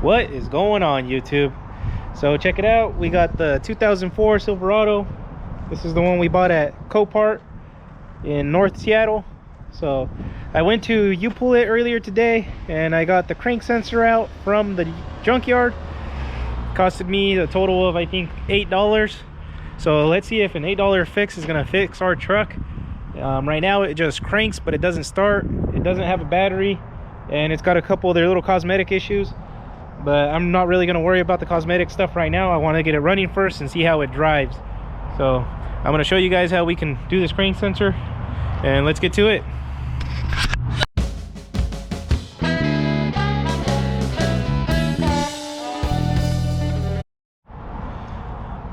What is going on, YouTube? So check it out, we got the 2004 Silverado. This is the one we bought at Copart in North Seattle. So I went to U-Pull it earlier today and I got the crank sensor out from the junkyard. It costed me a total of I think $8. So let's see if an $8 fix is gonna fix our truck. Right now it just cranks but it doesn't start, it doesn't have a battery, and it's got a couple of their little cosmetic issues. But I'm not really going to worry about the cosmetic stuff right now. I want to get it running first and see how it drives. So I'm going to show you guys how we can do this crank sensor, and let's get to it.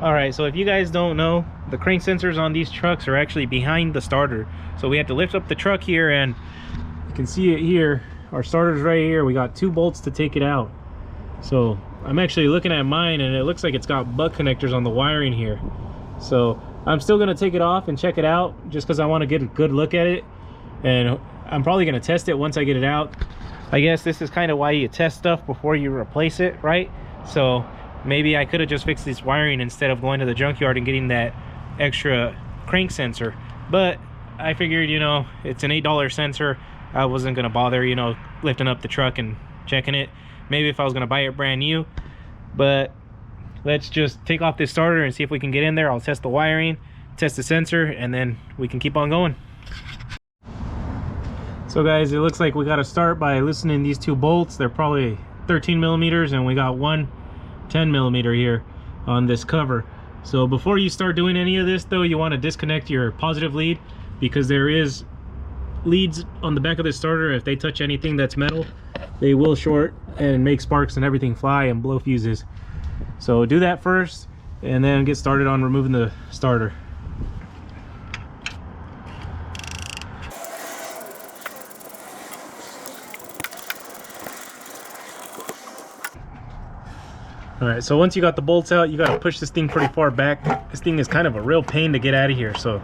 Alright, so if you guys don't know, the crank sensors on these trucks are actually behind the starter. So we have to lift up the truck here, and you can see it here. Our starter's right here. We got 2 bolts to take it out. So I'm actually looking at mine and it looks like it's got butt connectors on the wiring here. So I'm still going to take it off and check it out just because I want to get a good look at it. And I'm probably going to test it once I get it out. I guess this is kind of why you test stuff before you replace it, right? So maybe I could have just fixed this wiring instead of going to the junkyard and getting that extra crank sensor. But I figured, you know, it's an $8 sensor. I wasn't going to bother, you know, lifting up the truck and checking it. Maybe if I was going to buy it brand new. But let's just take off this starter and see if we can get in there. I'll test the wiring, test the sensor, and then we can keep on going. So guys, it looks like we got to start by loosening these 2 bolts. They're probably 13 millimeters, and we got one 10 millimeter here on this cover. So before you start doing any of this though, you want to disconnect your positive lead, because there is leads on the back of the starter. If they touch anything that's metal, they will short and make sparks and everything fly and blow fuses. So do that first and then get started on removing the starter. Alright, so once you got the bolts out, you got to push this thing pretty far back. This thing is kind of a real pain to get out of here, so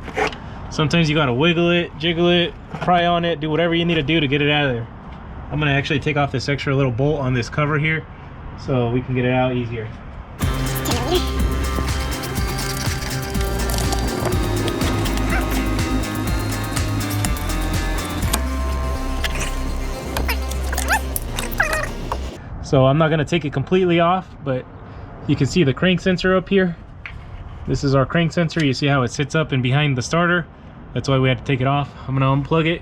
sometimes you got to wiggle it, jiggle it, pry on it, do whatever you need to do to get it out of there. I'm going to actually take off this extra little bolt on this cover here so we can get it out easier. So I'm not going to take it completely off, but you can see the crank sensor up here. This is our crank sensor. You see how it sits up and behind the starter. That's why we had to take it off. I'm going to unplug it.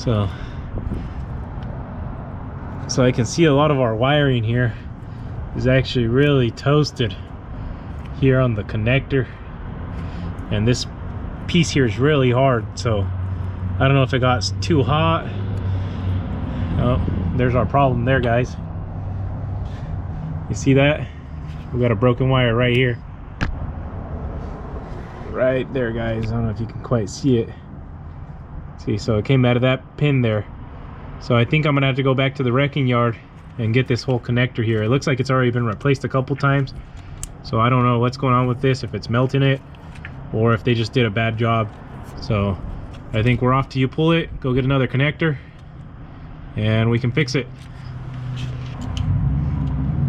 So I can see a lot of our wiring here is actually really toasted here on the connector, and this piece here is really hard. So I don't know if it got too hot. Oh, there's our problem there, guys. You see that? We got a broken wire right here. Right there, guys. I don't know if you can quite see it. See, so it came out of that pin there. So I think I'm gonna have to go back to the wrecking yard and get this whole connector here. It looks like it's already been replaced a couple times. So I don't know what's going on with this, if it's melting it or if they just did a bad job. So I think we're off to U-Pull it, go get another connector, and we can fix it.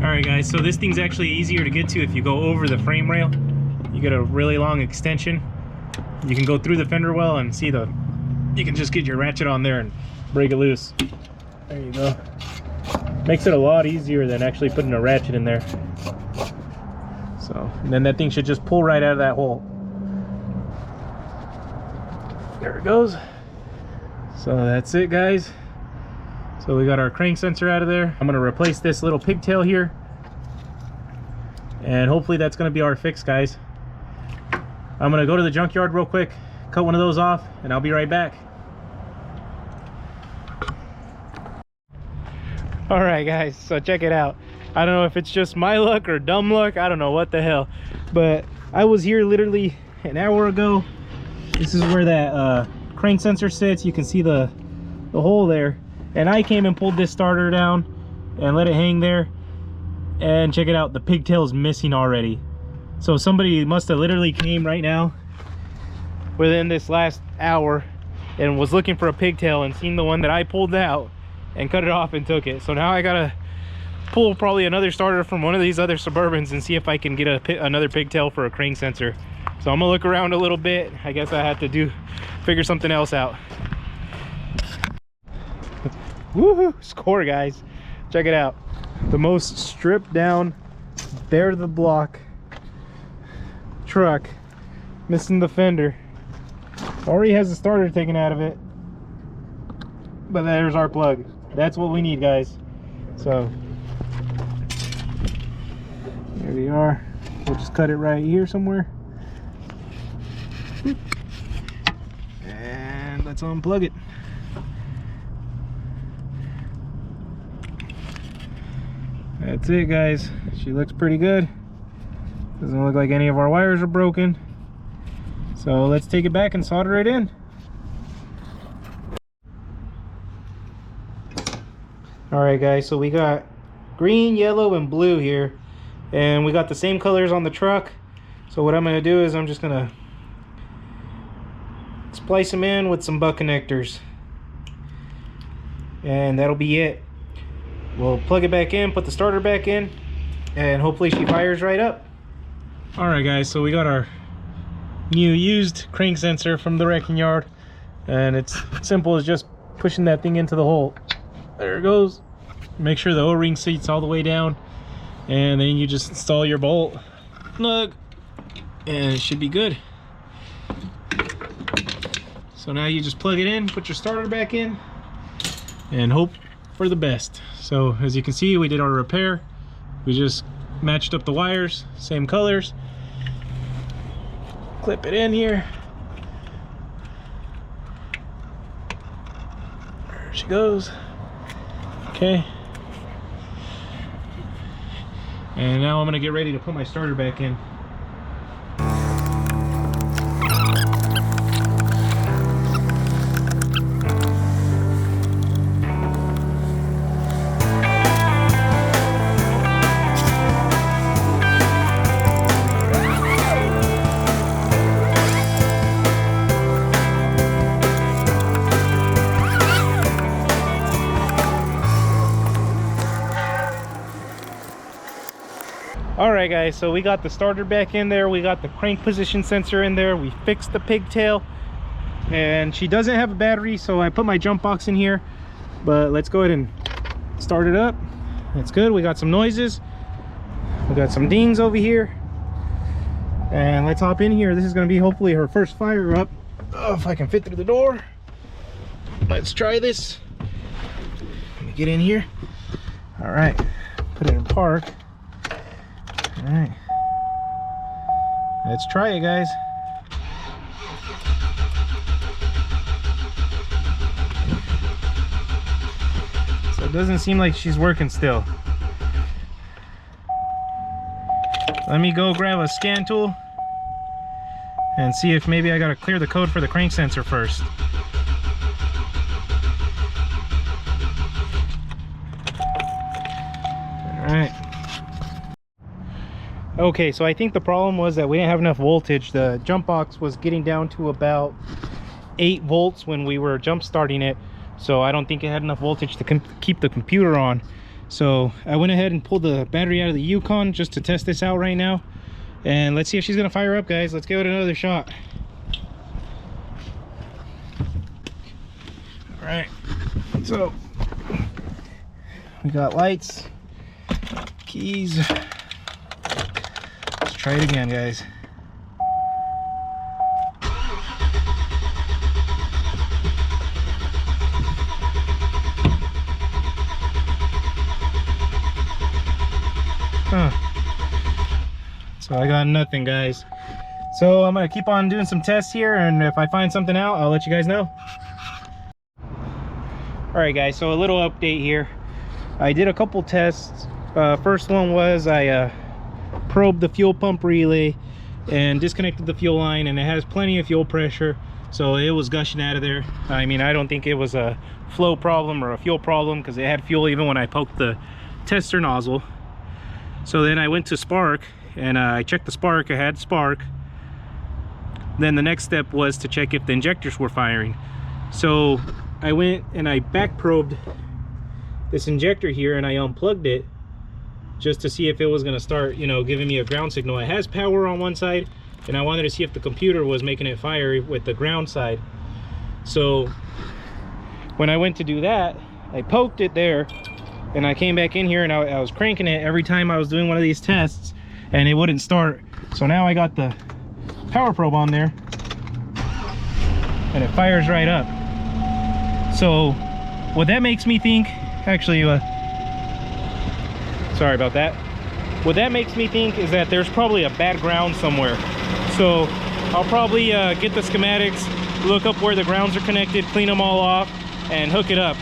Alright guys, so this thing's actually easier to get to if you go over the frame rail. You get a really long extension. You can go through the fender well and see you can just get your ratchet on there and break it loose. There you go. Makes it a lot easier than actually putting a ratchet in there. So, and then that thing should just pull right out of that hole. There it goes. So that's it, guys. So we got our crank sensor out of there. I'm going to replace this little pigtail here, and hopefully that's going to be our fix, guys. I'm going to go to the junkyard real quick, cut one of those off, and I'll be right back. Alright guys, so check it out. I don't know if it's just my luck or dumb luck, I don't know what the hell, but I was here literally an hour ago. This is where that crank sensor sits. You can see the hole there, and I came and pulled this starter down and let it hang there, and check it out, the pigtail's missing already. So somebody must have literally came right now within this last hour and was looking for a pigtail and seen the one that I pulled out and cut it off and took it. So now I gotta pull probably another starter from one of these other Suburbans and see if I can get another pigtail for a crank sensor. So I'm gonna look around a little bit. I guess I have to figure something else out. Woohoo! Score, guys. Check it out. The most stripped down, bare to the block truck, missing the fender. Already has the starter taken out of it, but there's our plug. That's what we need, guys. So there we are. We'll just cut it right here somewhere, and let's unplug it. That's it, guys. She looks pretty good. Doesn't look like any of our wires are broken. So let's take it back and solder it in. Alright guys, so we got green, yellow, and blue here. And we got the same colors on the truck. So what I'm going to do is I'm just going to splice them in with some butt connectors. And that'll be it. We'll plug it back in, put the starter back in, and hopefully she fires right up. Alright guys, so we got our new used crank sensor from the wrecking yard, and it's simple as just pushing that thing into the hole. There it goes. Make sure the O-ring seats all the way down, and then you just install your bolt plug and it should be good. So now you just plug it in, put your starter back in, and hope for the best. So as you can see, we did our repair. We just matched up the wires, same colors. Clip it in here. There she goes. Okay. And now I'm gonna get ready to put my starter back in. Alright guys, so we got the starter back in there, we got the crank position sensor in there, we fixed the pigtail, and she doesn't have a battery, so I put my jump box in here. But let's go ahead and start it up. It's good. We got some noises, we got some dings over here, and let's hop in here. This is going to be hopefully her first fire up. Oh, if I can fit through the door. Let's try this. Let me get in here. Alright, put it in park. All right, let's try it, guys. So it doesn't seem like she's working still. Let me go grab a scan tool and see if maybe I gotta clear the code for the crank sensor first. All right. Okay, so I think the problem was that we didn't have enough voltage. The jump box was getting down to about 8 volts when we were jump starting it, so I don't think it had enough voltage to keep the computer on. So I went ahead and pulled the battery out of the Yukon just to test this out right now, and let's see if she's gonna fire up, guys. Let's give it another shot. All right, so we got lights, keys. Try it again, guys. So I got nothing, guys. So I'm gonna keep on doing some tests here, and if I find something out, I'll let you guys know. All right, guys, so a little update here. I did a couple tests. First one was I probed the fuel pump relay and disconnected the fuel line, and it has plenty of fuel pressure, so it was gushing out of there. I mean, I don't think it was a flow problem or a fuel problem, because it had fuel even when I poked the tester nozzle. So then I went to spark, and I checked the spark. It had spark. then the next step was to check if the injectors were firing. So I went and I back probed this injector here, and I unplugged it just to see if it was going to start, you know, giving me a ground signal. It has power on one side, and I wanted to see if the computer was making it fire with the ground side. So when I went to do that, I poked it there, and I came back in here and I was cranking it every time I was doing one of these tests, and it wouldn't start. So now I got the power probe on there, and it fires right up. So what that makes me think, actually, sorry about that. What that makes me think is that there's probably a bad ground somewhere. So I'll probably get the schematics, look up where the grounds are connected, clean them all off, and hook it up.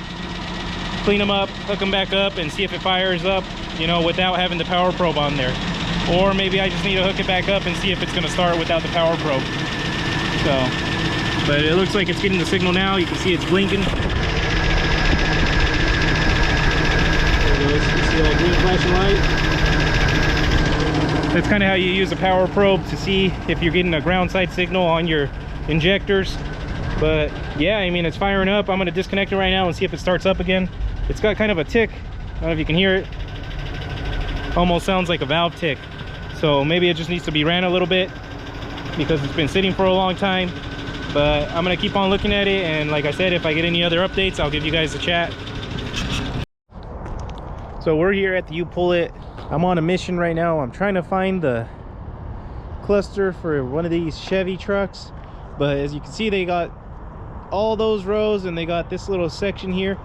Clean them up, hook them back up, and see if it fires up, you know, without having the power probe on there. Or maybe I just need to hook it back up and see if it's going to start without the power probe. So, but it looks like it's getting the signal now. You can see it's blinking. There it goes. You see that green flashing light? That's kind of how you use a power probe to see if you're getting a ground side signal on your injectors. But yeah, I mean, it's firing up. I'm going to disconnect it right now and see if it starts up again. It's got kind of a tick. I don't know if you can hear it. Almost sounds like a valve tick. So maybe it just needs to be ran a little bit because it's been sitting for a long time. But I'm going to keep on looking at it, and like I said, if I get any other updates, I'll give you guys a chat. So we're here at the U-Pull-It. I'm on a mission right now. I'm trying to find the cluster for one of these Chevy trucks, but as you can see, they got all those rows and they got this little section here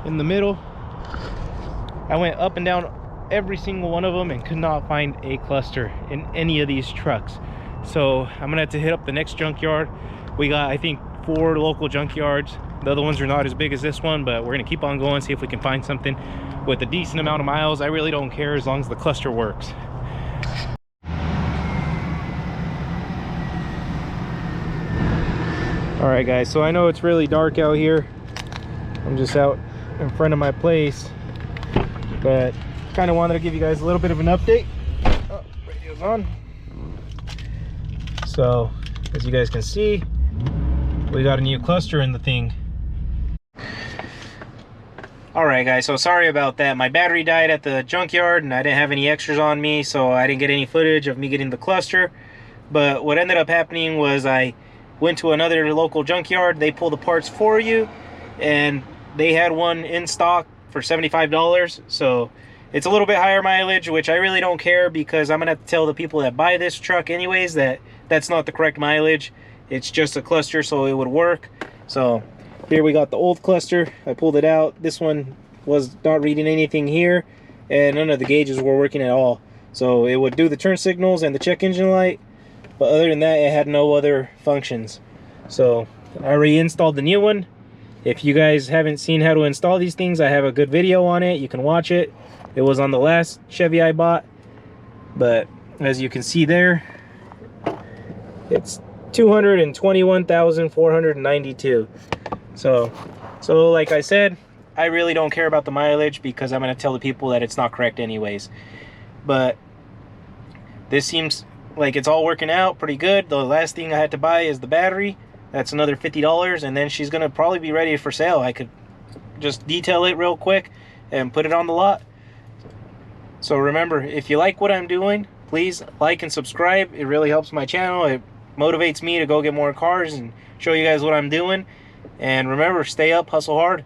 in the middle. I went up and down every single one of them and could not find a cluster in any of these trucks. So I'm gonna have to hit up the next junkyard. We got, I think, 4 local junkyards. The other ones are not as big as this one, but we're gonna keep on going, see if we can find something with a decent amount of miles. I really don't care as long as the cluster works. All right, guys, so I know it's really dark out here. I'm just out in front of my place, but kind of wanted to give you guys a little bit of an update. Oh, radio's on. So as you guys can see, we got a new cluster in the thing. All right, guys, so sorry about that. My battery died at the junkyard and I didn't have any extras on me, so I didn't get any footage of me getting the cluster. But what ended up happening was I went to another local junkyard. They pull the parts for you, and they had one in stock for $75. So it's a little bit higher mileage, which I really don't care, because I'm gonna have to tell the people that buy this truck anyways that that's not the correct mileage. It's just a cluster, so it would work. So here we got the old cluster. I pulled it out. This one was not reading anything here, and none of the gauges were working at all. So it would do the turn signals and the check engine light, but other than that, it had no other functions. So I reinstalled the new one. If you guys haven't seen how to install these things, I have a good video on it. You can watch it. It was on the last Chevy I bought. But as you can see there, it's 221,492. So like I said, I really don't care about the mileage, because I'm going to tell the people that it's not correct anyways. But this seems like it's all working out pretty good. The last thing I had to buy is the battery. That's another $50, and then she's going to probably be ready for sale. I could just detail it real quick and put it on the lot. So remember, if you like what I'm doing, please like and subscribe. It really helps my channel. It motivates me to go get more cars and show you guys what I'm doing. And remember, stay up, hustle hard.